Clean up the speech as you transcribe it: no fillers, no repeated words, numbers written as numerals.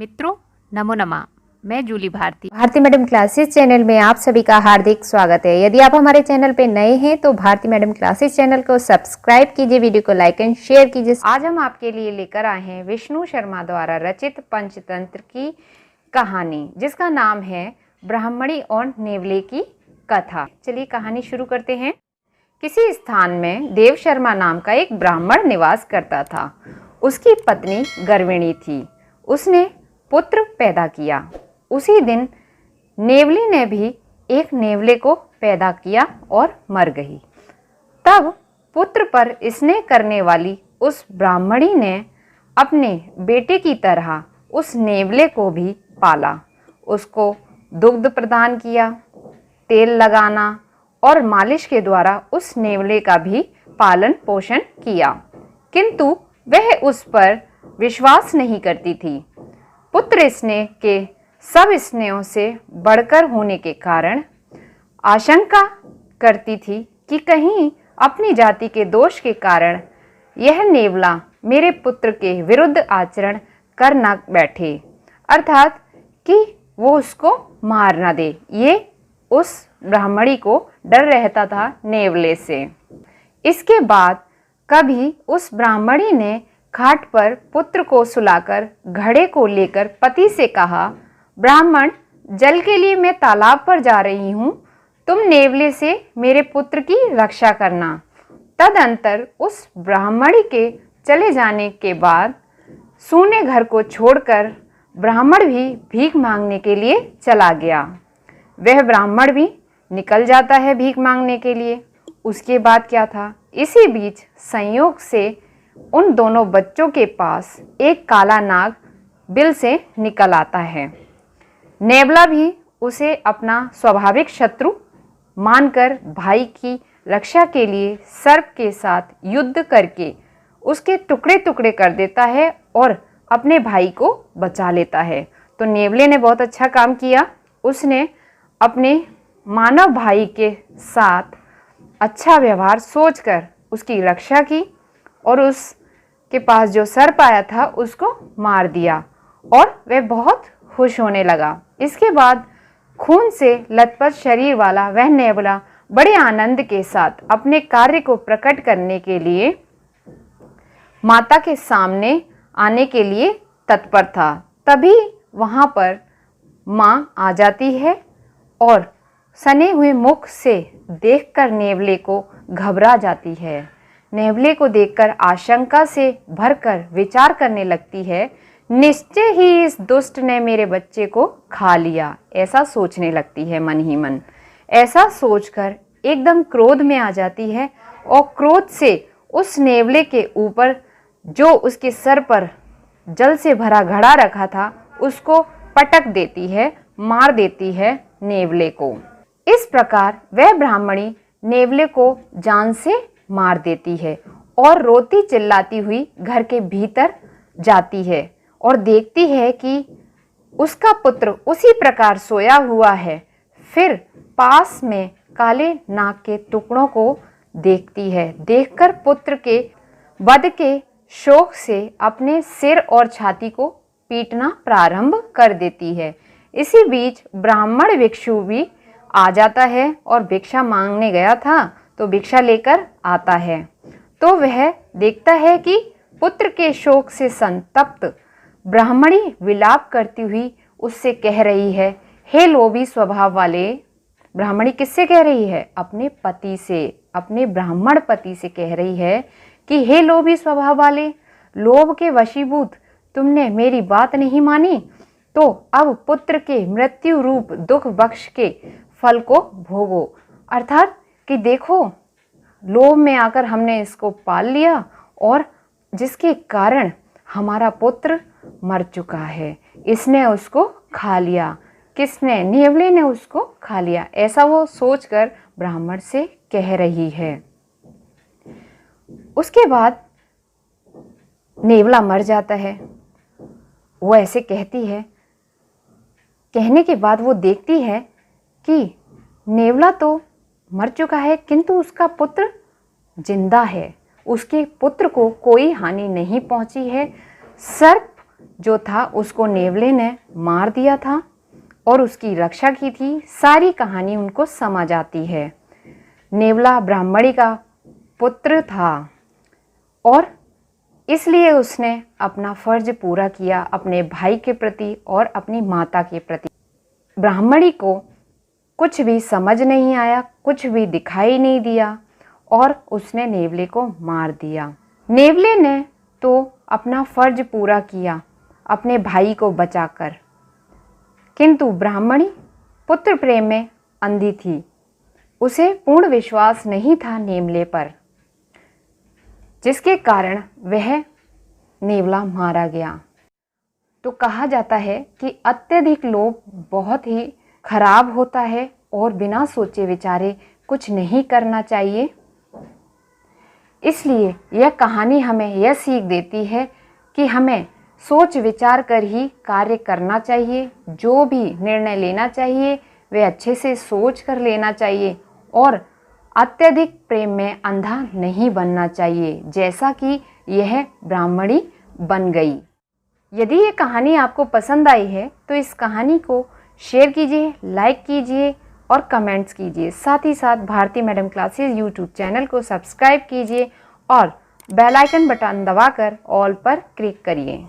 मित्रों, नमो नमः। मैं Julie Bharti madam classes channel में आप सभी का हार्दिक स्वागत है। यदि आप हमारे चैनल पे नए हैं तो भारती मैडम क्लासेस चैनल को सब्सक्राइब कीजिए, वीडियो को लाइक एंड शेयर कीजिए। आज हम आपके लिए लेकर आए हैं विष्णु शर्मा द्वारा रचित पंचतंत्र की कहानी, जिसका नाम है ब्राह्मणी और नेवले की कथा। चलिए कहानी शुरू करते हैं। किसी स्थान में देव शर्मा नाम का एक ब्राह्मण निवास करता था। उसकी पत्नी गर्विणी थी। उसने पुत्र पैदा किया। उसी दिन नेवली ने भी एक नेवले को पैदा किया और मर गई। तब पुत्र पर स्नेह करने वाली उस ब्राह्मणी ने अपने बेटे की तरह उस नेवले को भी पाला। उसको दुग्ध प्रदान किया, तेल लगाना और मालिश के द्वारा उस नेवले का भी पालन पोषण किया, किंतु वह उस पर विश्वास नहीं करती थी। पुत्र स्नेह के सब स्नेहों से बढ़कर होने के कारण आशंका करती थी कि कहीं अपनी जाति के दोष के कारण यह नेवला मेरे पुत्र के विरुद्ध आचरण कर न बैठे, अर्थात कि वो उसको मार न दे। ये उस ब्राह्मणी को डर रहता था नेवले से। इसके बाद कभी उस ब्राह्मणी ने खाट पर पुत्र को सुलाकर घड़े को लेकर पति से कहा, ब्राह्मण, जल के लिए मैं तालाब पर जा रही हूँ, तुम नेवले से मेरे पुत्र की रक्षा करना। तदंतर उस ब्राह्मणी के चले जाने के बाद सूने घर को छोड़कर ब्राह्मण भी भीख मांगने के लिए चला गया। वह ब्राह्मण भी निकल जाता है भीख मांगने के लिए। उसके बाद क्या था, इसी बीच संयोग से उन दोनों बच्चों के पास एक काला नाग बिल से निकल आता है। नेवला भी उसे अपना स्वाभाविक शत्रु मानकर भाई की रक्षा के लिए सर्प के साथ युद्ध करके उसके टुकड़े टुकड़े कर देता है और अपने भाई को बचा लेता है। तो नेवले ने बहुत अच्छा काम किया। उसने अपने मानव भाई के साथ अच्छा व्यवहार सोचकर उसकी रक्षा की और उसके पास जो सर्प आया था उसको मार दिया और वह बहुत खुश होने लगा। इसके बाद खून से लथपथ शरीर वाला वह नेवला बड़े आनंद के साथ अपने कार्य को प्रकट करने के लिए माता के सामने आने के लिए तत्पर था। तभी वहाँ पर माँ आ जाती है और सने हुए मुख से देखकर नेवले को घबरा जाती है। नेवले को देखकर आशंका से भरकर विचार करने लगती है, निश्चय ही इस दुष्ट ने मेरे बच्चे को खा लिया, ऐसा सोचने लगती है मन ही मन। ऐसा सोचकर एकदम क्रोध में आ जाती है और क्रोध से उस नेवले के ऊपर जो उसके सर पर जल से भरा घड़ा रखा था उसको पटक देती है, मार देती है नेवले को। इस प्रकार वह ब्राह्मणी नेवले को जान से मार देती है और रोती चिल्लाती हुई घर के भीतर जाती है और देखती है कि उसका पुत्र उसी प्रकार सोया हुआ है। फिर पास में काले नाग के टुकड़ों को देखती है। देखकर पुत्र के वध के शोक से अपने सिर और छाती को पीटना प्रारंभ कर देती है। इसी बीच ब्राह्मण भिक्षु भी आ जाता है और भिक्षा मांगने गया था तो भिक्षा लेकर आता है। तो वह देखता है कि पुत्र के शोक से संतप्त ब्राह्मणी विलाप करती हुई उससे कह रही है, हे लोभी स्वभाव वाले। ब्राह्मणी किससे कह रही है? अपने पति से, अपने ब्राह्मण पति से कह रही है कि हे लोभी स्वभाव वाले, लोभ के वशीभूत तुमने मेरी बात नहीं मानी, तो अब पुत्र के मृत्यु रूप दुख बख्श के फल को भोगो। अर्थात कि देखो, लोभ में आकर हमने इसको पाल लिया और जिसके कारण हमारा पुत्र मर चुका है। इसने उसको खा लिया। किसने? नेवले ने उसको खा लिया, ऐसा वो सोचकर ब्राह्मण से कह रही है। उसके बाद नेवला मर जाता है। वो ऐसे कहती है। कहने के बाद वो देखती है कि नेवला तो मर चुका है किंतु उसका पुत्र जिंदा है। उसके पुत्र को कोई हानि नहीं पहुंची है। सर्प जो था उसको नेवले ने मार दिया था और उसकी रक्षा की थी। सारी कहानी उनको समझ आती है। नेवला ब्राह्मणी का पुत्र था और इसलिए उसने अपना फर्ज पूरा किया अपने भाई के प्रति और अपनी माता के प्रति। ब्राह्मणी को कुछ भी समझ नहीं आया, कुछ भी दिखाई नहीं दिया और उसने नेवले को मार दिया। नेवले ने तो अपना फर्ज पूरा किया अपने भाई को बचाकर, किंतु ब्राह्मणी पुत्र प्रेम में अंधी थी। उसे पूर्ण विश्वास नहीं था नेवले पर, जिसके कारण वह नेवला मारा गया। तो कहा जाता है कि अत्यधिक लोभ बहुत ही खराब होता है और बिना सोचे विचारे कुछ नहीं करना चाहिए। इसलिए यह कहानी हमें यह सीख देती है कि हमें सोच विचार कर ही कार्य करना चाहिए। जो भी निर्णय लेना चाहिए वे अच्छे से सोच कर लेना चाहिए और अत्यधिक प्रेम में अंधा नहीं बनना चाहिए, जैसा कि यह ब्राह्मणी बन गई। यदि ये कहानी आपको पसंद आई है तो इस कहानी को शेयर कीजिए, लाइक कीजिए और कमेंट्स कीजिए। साथ ही साथ Bharti madam classes YouTube channel को सब्सक्राइब कीजिए और बेल आइकन बटन दबाकर ऑल पर क्लिक करिए।